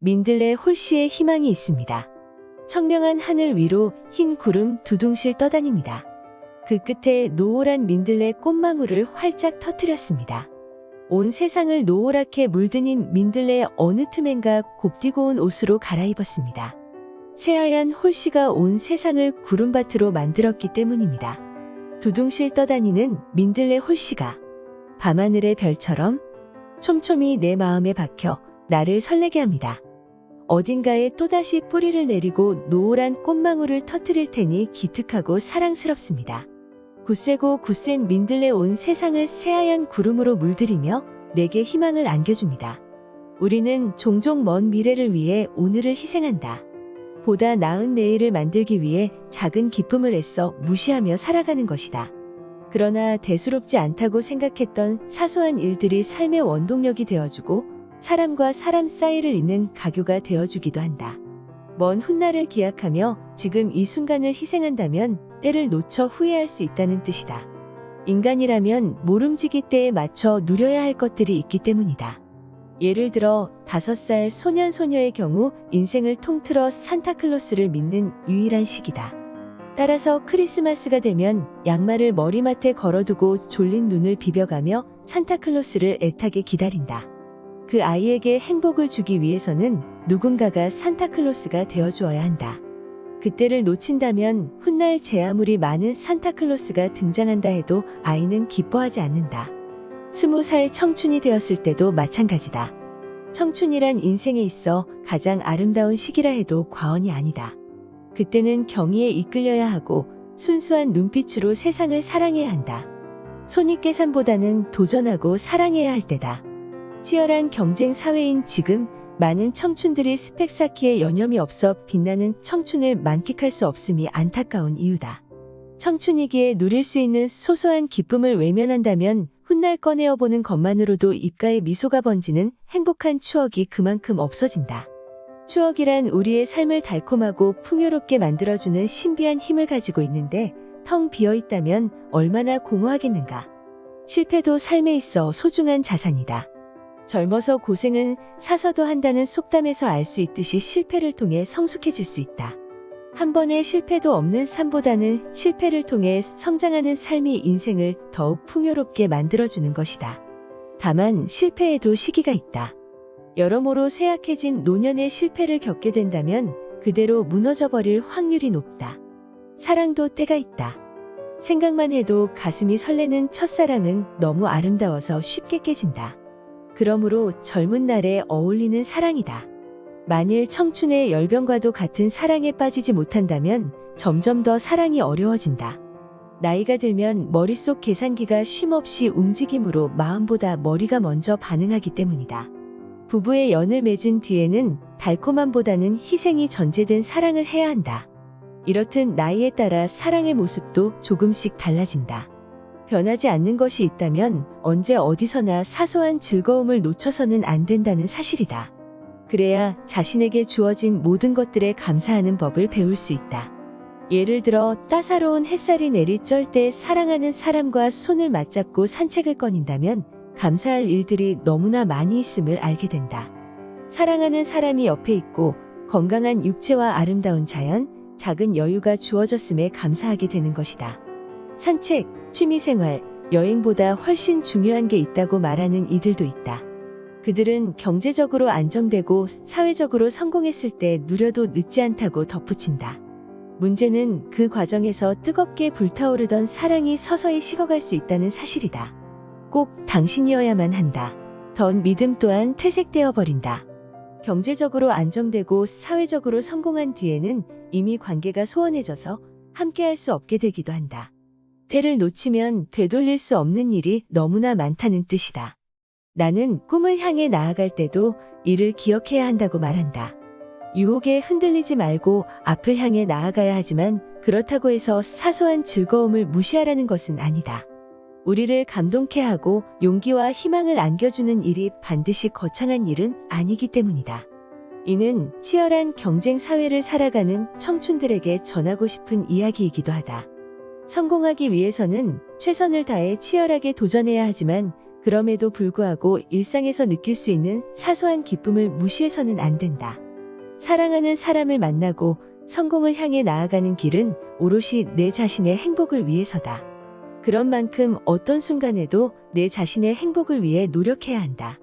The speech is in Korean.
민들레 홀씨에 희망이 있습니다. 청명한 하늘 위로 흰 구름 두둥실 떠다닙니다. 그 끝에 노을한 민들레 꽃망울을 활짝 터뜨렸습니다. 온 세상을 노랗게 물드는 민들레 어느 틈엔가 곱디고 온 옷으로 갈아입었습니다. 새하얀 홀씨가 온 세상을 구름밭으로 만들었기 때문입니다. 두둥실 떠다니는 민들레 홀씨가 밤하늘의 별처럼 촘촘히 내 마음에 박혀 나를 설레게 합니다. 어딘가에 또다시 뿌리를 내리고 노을한 꽃망울을 터뜨릴 테니 기특하고 사랑스럽습니다. 굳세고 굳센 민들레 온 세상을 새하얀 구름으로 물들이며 내게 희망을 안겨줍니다. 우리는 종종 먼 미래를 위해 오늘을 희생한다. 보다 나은 내일을 만들기 위해 작은 기쁨을 애써 무시하며 살아가는 것이다. 그러나 대수롭지 않다고 생각했던 사소한 일들이 삶의 원동력이 되어주고 사람과 사람 사이를 잇는 가교가 되어주기도 한다. 먼 훗날을 기약하며 지금 이 순간을 희생한다면 때를 놓쳐 후회할 수 있다는 뜻이다. 인간이라면 모름지기 때에 맞춰 누려야 할 것들이 있기 때문이다. 예를 들어 5살 소년 소녀의 경우 인생을 통틀어 산타클로스를 믿는 유일한 시기다. 따라서 크리스마스가 되면 양말을 머리맡에 걸어두고 졸린 눈을 비벼가며 산타클로스를 애타게 기다린다. 그 아이에게 행복을 주기 위해서는 누군가가 산타클로스가 되어주어야 한다. 그때를 놓친다면 훗날 제 아무리 많은 산타클로스가 등장한다 해도 아이는 기뻐하지 않는다. 20살 청춘이 되었을 때도 마찬가지다. 청춘이란 인생에 있어 가장 아름다운 시기라 해도 과언이 아니다. 그때는 경의에 이끌려야 하고 순수한 눈빛으로 세상을 사랑해야 한다. 손익계산보다는 도전하고 사랑해야 할 때다. 치열한 경쟁 사회인 지금 많은 청춘들이 스펙 쌓기에 여념이 없어 빛나는 청춘을 만끽할 수 없음이 안타까운 이유다. 청춘이기에 누릴 수 있는 소소한 기쁨을 외면한다면 훗날 꺼내어보는 것만으로도 입가에 미소가 번지는 행복한 추억이 그만큼 없어진다. 추억이란 우리의 삶을 달콤하고 풍요롭게 만들어주는 신비한 힘을 가지고 있는데 텅 비어있다면 얼마나 공허하겠는가. 실패도 삶에 있어 소중한 자산이다. 젊어서 고생은 사서도 한다는 속담에서 알 수 있듯이 실패를 통해 성숙해질 수 있다. 한 번의 실패도 없는 삶보다는 실패를 통해 성장하는 삶이 인생을 더욱 풍요롭게 만들어주는 것이다. 다만 실패에도 시기가 있다. 여러모로 쇠약해진 노년의 실패를 겪게 된다면 그대로 무너져버릴 확률이 높다. 사랑도 때가 있다. 생각만 해도 가슴이 설레는 첫사랑은 너무 아름다워서 쉽게 깨진다. 그러므로 젊은 날에 어울리는 사랑이다. 만일 청춘의 열병과도 같은 사랑에 빠지지 못한다면 점점 더 사랑이 어려워진다. 나이가 들면 머릿속 계산기가 쉼없이 움직이므로 마음보다 머리가 먼저 반응하기 때문이다. 부부의 연을 맺은 뒤에는 달콤함보다는 희생이 전제된 사랑을 해야 한다. 이렇듯 나이에 따라 사랑의 모습도 조금씩 달라진다. 변하지 않는 것이 있다면 언제 어디서나 사소한 즐거움을 놓쳐서는 안 된다는 사실이다. 그래야 자신에게 주어진 모든 것들에 감사하는 법을 배울 수 있다. 예를 들어 따사로운 햇살이 내리쩔 때 사랑하는 사람과 손을 맞잡고 산책을 거닌다면 감사할 일들이 너무나 많이 있음을 알게 된다. 사랑하는 사람이 옆에 있고 건강한 육체와 아름다운 자연, 작은 여유가 주어졌음에 감사하게 되는 것이다. 산책, 취미생활, 여행보다 훨씬 중요한 게 있다고 말하는 이들도 있다. 그들은 경제적으로 안정되고 사회적으로 성공했을 때 누려도 늦지 않다고 덧붙인다. 문제는 그 과정에서 뜨겁게 불타오르던 사랑이 서서히 식어갈 수 있다는 사실이다. 꼭 당신이어야만 한다. 던 믿음 또한 퇴색되어 버린다. 경제적으로 안정되고 사회적으로 성공한 뒤에는 이미 관계가 소원해져서 함께할 수 없게 되기도 한다. 때를 놓치면 되돌릴 수 없는 일이 너무나 많다는 뜻이다. 나는 꿈을 향해 나아갈 때도 이를 기억해야 한다고 말한다. 유혹에 흔들리지 말고 앞을 향해 나아가야 하지만 그렇다고 해서 사소한 즐거움을 무시하라는 것은 아니다. 우리를 감동케 하고 용기와 희망을 안겨주는 일이 반드시 거창한 일은 아니기 때문이다. 이는 치열한 경쟁 사회를 살아가는 청춘들에게 전하고 싶은 이야기이기도 하다. 성공하기 위해서는 최선을 다해 치열하게 도전해야 하지만 그럼에도 불구하고 일상에서 느낄 수 있는 사소한 기쁨을 무시해서는 안 된다. 사랑하는 사람을 만나고 성공을 향해 나아가는 길은 오롯이 내 자신의 행복을 위해서다. 그런 만큼 어떤 순간에도 내 자신의 행복을 위해 노력해야 한다.